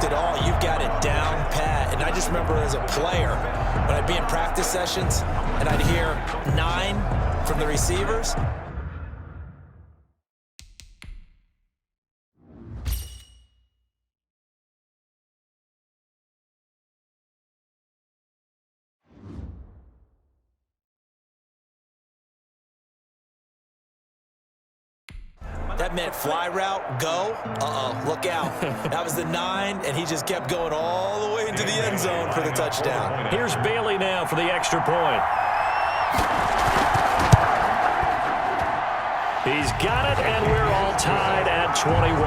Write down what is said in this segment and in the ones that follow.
it all. You've got it down pat. And I just remember as a player, when I'd be in practice sessions and I'd hear 9 from the receivers. That meant fly route, go, look out. That was the 9, and he just kept going all the way into the end zone for the touchdown. Here's Bailey now for the extra point. He's got it, and we're all tied at 21.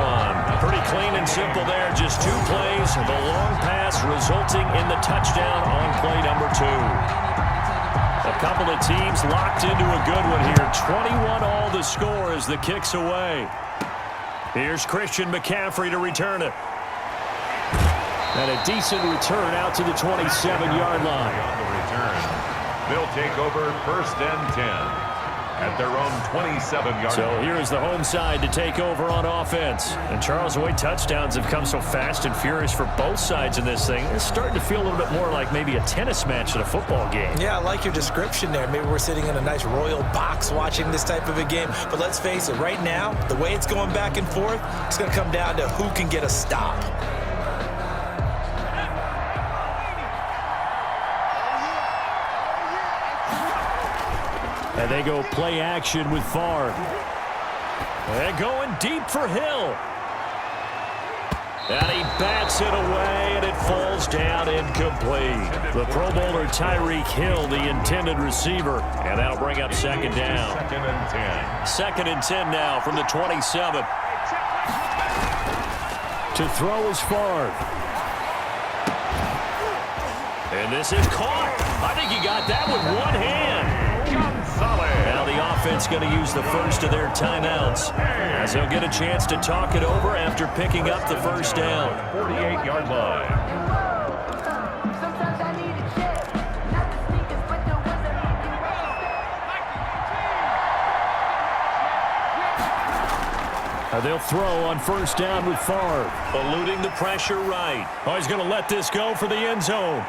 Pretty clean and simple there, just 2 plays. The long pass resulting in the touchdown on play number 2. A couple of teams locked into a good one here. 21 all the score as the kick's away. Here's Christian McCaffrey to return it. And a decent return out to the 27-yard line. On the return, they'll take over 1st and 10 at their own 27-yard line. So here is the home side to take over on offense. And Charles, the way touchdowns have come so fast and furious for both sides in this thing, it's starting to feel a little bit more like maybe a tennis match at a football game. Yeah, I like your description there. Maybe we're sitting in a nice royal box watching this type of a game. But let's face it, right now, the way it's going back and forth, it's going to come down to who can get a stop. And they go play action with Favre. And going deep for Hill. And he bats it away, and it falls down incomplete. The Pro Bowler Tyreek Hill, the intended receiver. And that'll bring up 2nd down. 2nd and 10. 2nd and 10 now from the 27. To throw is Favre. And this is caught. I think he got that with one hand. Now the offense going to use the first of their timeouts as they'll get a chance to talk it over after picking up the 1st down. 48-yard line. They'll throw on 1st down with Favre. Eluding the pressure right. Oh, he's going to let this go for the end zone.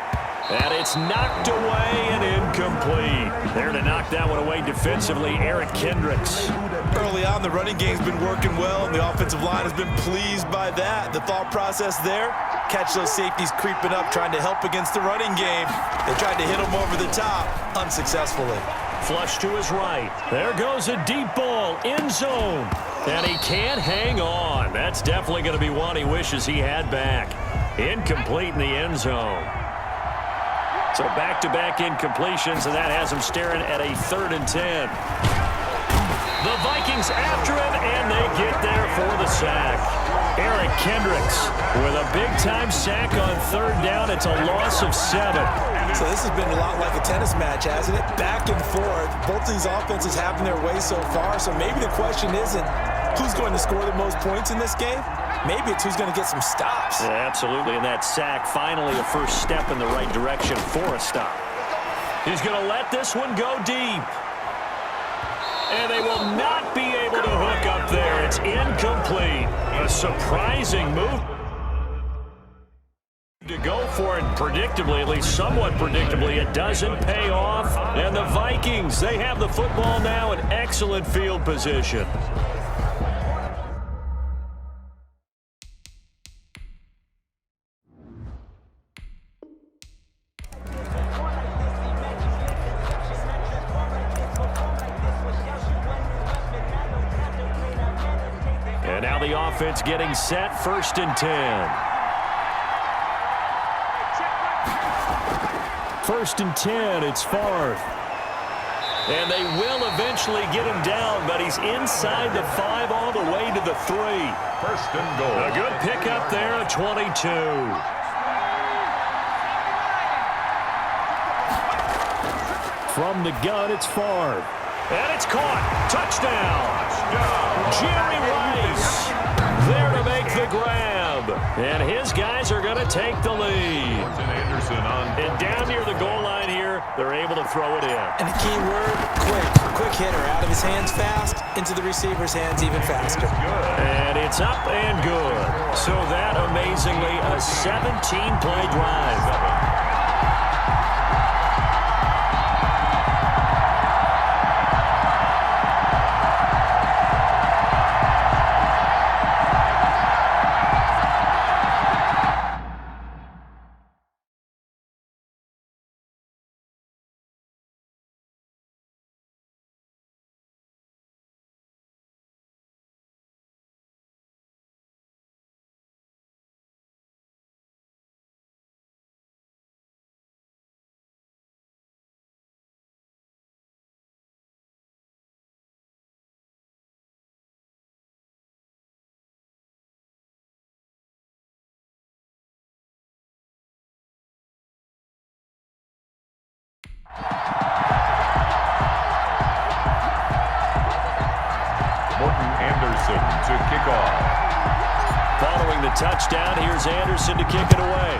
And it's knocked away and incomplete. There to knock that one away defensively, Eric Kendricks. Early on, the running game's been working well, and the offensive line has been pleased by that. The thought process there, catch those safeties creeping up, trying to help against the running game. They tried to hit them over the top, unsuccessfully. Flush to his right. There goes a deep ball, end zone. And he can't hang on. That's definitely going to be one he wishes he had back. Incomplete in the end zone. So back-to-back incompletions, and that has him staring at a 3rd and 10. The Vikings after him, and they get there for the sack. Eric Kendricks with a big-time sack on 3rd down. It's a loss of 7. So this has been a lot like a tennis match, hasn't it? Back and forth. Both of these offenses having their way so far, so maybe the question isn't who's going to score the most points in this game. Maybe it's who's going to get some stops. Yeah, absolutely, and that sack finally a first step in the right direction for a stop. He's going to let this one go deep. And they will not be able to hook up there. It's incomplete. A surprising move to go for it predictably, at least somewhat predictably. It doesn't pay off. And the Vikings, they have the football now in excellent field position. And now the offense getting set, 1st and 10. 1st and 10, it's Favre. And they will eventually get him down, but he's inside the 5 all the way to the 3. 1st and goal. A good pickup there at 22. From the gun, it's Favre. And it's caught. Touchdown. Jerry Rice there to make the grab. Chubb. And his guys are going to take the lead. And down near the goal line here, they're able to throw it in. And the key word, quick. Quick hitter. Out of his hands fast, into the receiver's hands even faster. And it's up and good. So that, amazingly, a 17-play drive. To kick off. Following the touchdown, here's Anderson to kick it away.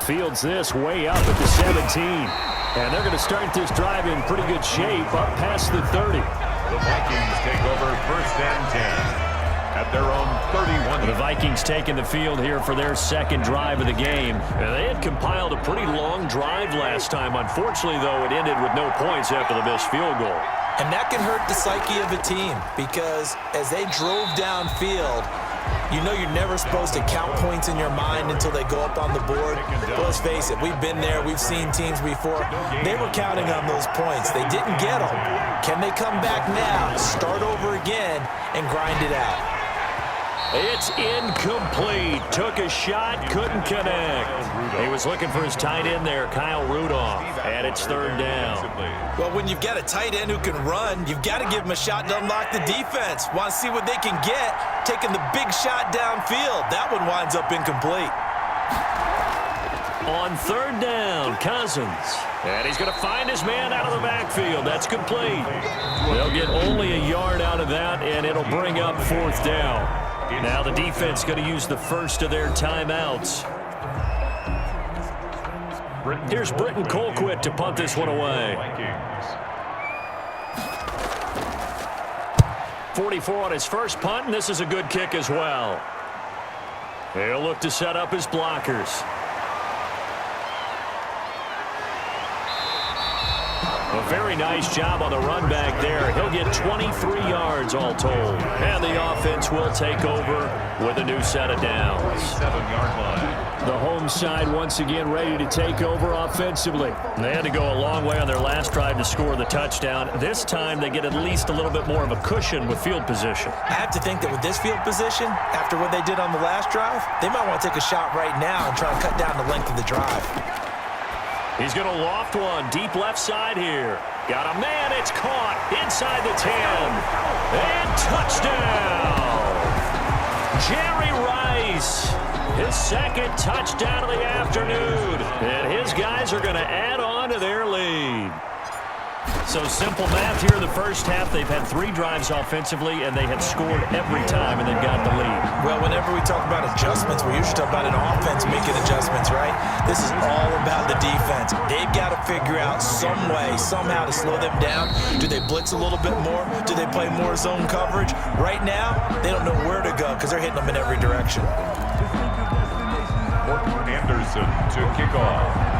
Fields this way up at the 17. And they're going to start this drive in pretty good shape up past the 30. The Vikings take over 1st and 10 at their own 31. The Vikings taking the field here for their second drive of the game. And they had compiled a pretty long drive last time. Unfortunately, though, it ended with no points after the missed field goal. And that can hurt the psyche of a team because as they drove downfield, you know you're never supposed to count points in your mind until they go up on the board. But let's face it, we've been there. We've seen teams before. They were counting on those points. They didn't get them. Can they come back now, start over again, and grind it out? It's incomplete. Took a shot, couldn't connect. He was looking for his tight end there, Kyle Rudolph, and it's 3rd down. Well, when you've got a tight end who can run, you've got to give him a shot to unlock the defense. Want to see what they can get, taking the big shot downfield. That one winds up incomplete. On 3rd down, Cousins. And he's going to find his man out of the backfield. That's complete. They'll get only a yard out of that, and it'll bring up 4th down. Now the defense going to use the first of their timeouts. Here's Britton Colquitt to punt this one away. 44 on his first punt, and this is a good kick as well. He'll look to set up his blockers. A very nice job on the run back there. He'll get 23 yards all told. And the offense will take over with a new set of downs. 7-yard line. The home side once again ready to take over offensively. They had to go a long way on their last drive to score the touchdown. This time they get at least a little bit more of a cushion with field position. I have to think that with this field position, after what they did on the last drive, they might want to take a shot right now and try to cut down the length of the drive. He's going to loft one deep left side here. Got a man. It's caught inside the 10. And touchdown. Jerry Rice. His second touchdown of the afternoon. And his guys are going to add on to their lead. So simple math here in the first half. They've had 3 drives offensively, and they have scored every time, and they've got the lead. Well, whenever we talk about adjustments, we usually talk about an offense making adjustments, right? This is all about the defense. They've got to figure out some way, somehow to slow them down. Do they blitz a little bit more? Do they play more zone coverage? Right now, they don't know where to go because they're hitting them in every direction. Anderson to kick off.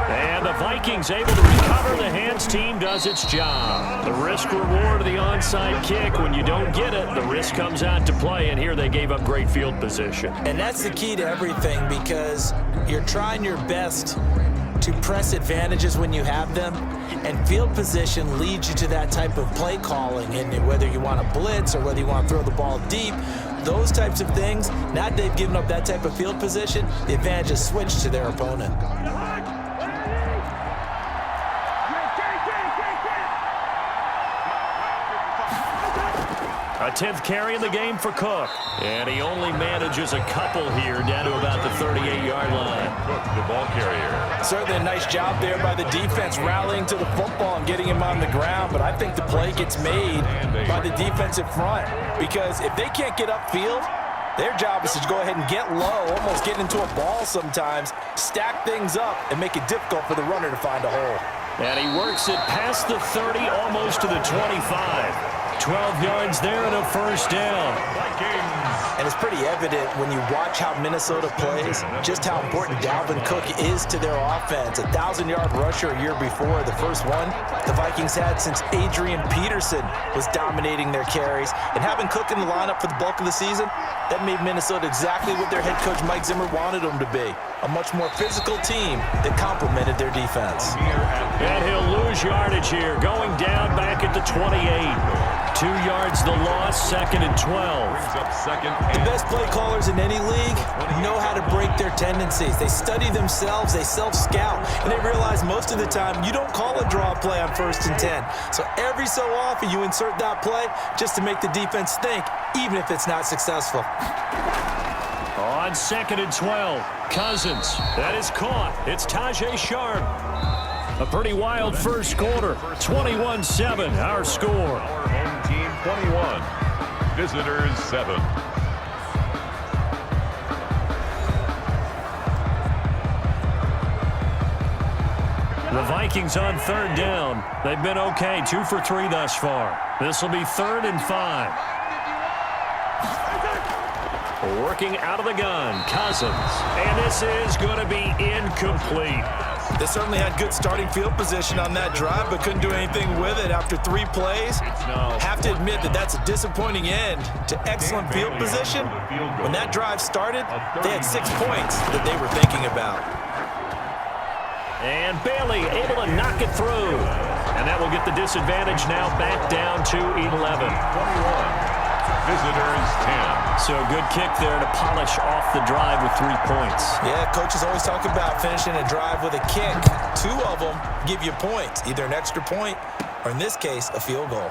And the Vikings able to recover. The hands team does its job. The risk-reward of the onside kick. When you don't get it, the risk comes out to play, and here they gave up great field position. And that's the key to everything because you're trying your best to press advantages when you have them, and field position leads you to that type of play calling. And whether you want to blitz or whether you want to throw the ball deep, those types of things, now that they've given up that type of field position, the advantage is switched to their opponent. A 10th carry in the game for Cook. And he only manages a couple here down to about the 38-yard line. Cook, the ball carrier. Certainly a nice job there by the defense rallying to the football and getting him on the ground, but I think the play gets made by the defensive front because if they can't get upfield, their job is to go ahead and get low, almost get into a ball sometimes, stack things up, and make it difficult for the runner to find a hole. And he works it past the 30, almost to the 25. 12 yards there and a first down. And it's pretty evident when you watch how Minnesota plays, just how important Dalvin Cook is to their offense. A 1,000-yard rusher a year before, the first one the Vikings had since Adrian Peterson was dominating their carries. And having Cook in the lineup for the bulk of the season, that made Minnesota exactly what their head coach Mike Zimmer wanted them to be. A much more physical team that complemented their defense. And he'll lose yardage here, going down back at the 28. 2 yards the loss, 2nd and 12. The best play callers in any league know how to break their tendencies. They study themselves, they self-scout, and they realize most of the time you don't call a draw play on 1st and 10. So every so often you insert that play just to make the defense think, even if it's not successful. On 2nd and 12, Cousins. That is caught. It's Tajay Sharp. A pretty wild first quarter. 21-7, our score. Our home team 21, visitors 7. The Vikings on 3rd down. They've been okay, 2 for 3 thus far. This will be 3rd and 5. Working out of the gun, Cousins. And this is going to be incomplete. They certainly had good starting field position on that drive, but couldn't do anything with it after 3 plays. Have to admit that that's a disappointing end to excellent field position. When that drive started, they had 6 points that they were thinking about. And Bailey able to knock it through. And that will get the disadvantage now back down to 11. 21. Visitors 10. So a good kick there to polish off the drive with 3 points. Yeah, coaches always talk about finishing a drive with a kick. 2 of them give you points, either an extra point or, in this case, a field goal.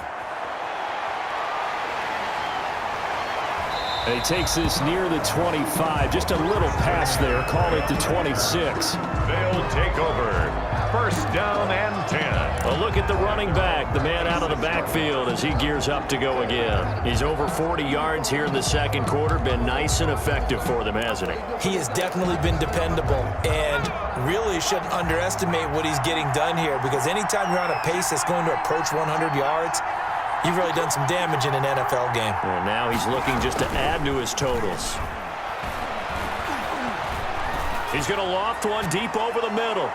And he takes this near the 25. Just a little pass there. Call it the 26. They'll take over. 1st down and 10. A look at the running back, the man out of the backfield as he gears up to go again. He's over 40 yards here in the 2nd quarter. Been nice and effective for them, hasn't he? He has definitely been dependable and really shouldn't underestimate what he's getting done here because anytime you're on a pace that's going to approach 100 yards, you've really done some damage in an NFL game. And now he's looking just to add to his totals. He's going to loft one deep over the middle.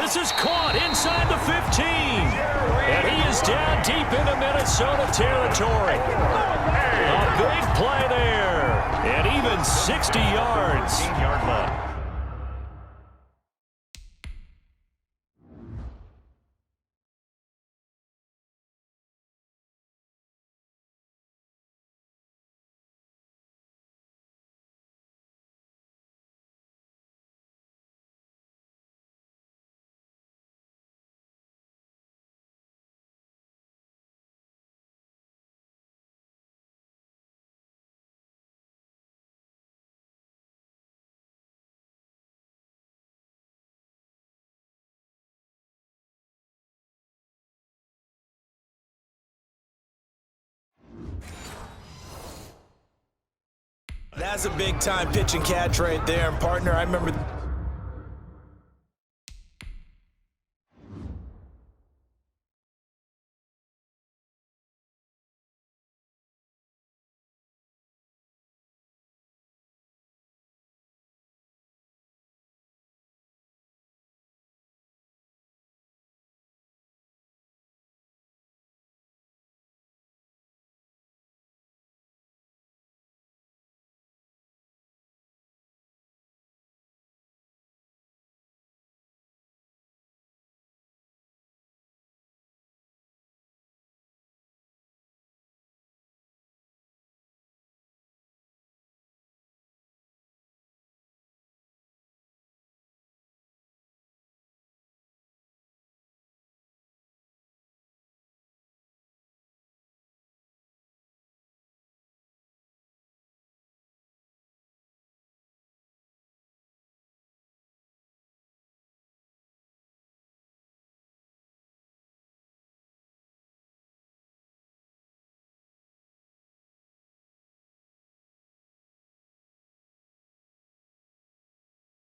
This is caught inside the 15. And he is down deep into Minnesota territory. A big play there. And even 60 yards. 15-yard line. That's a big-time pitch and catch right there. And, partner, I remember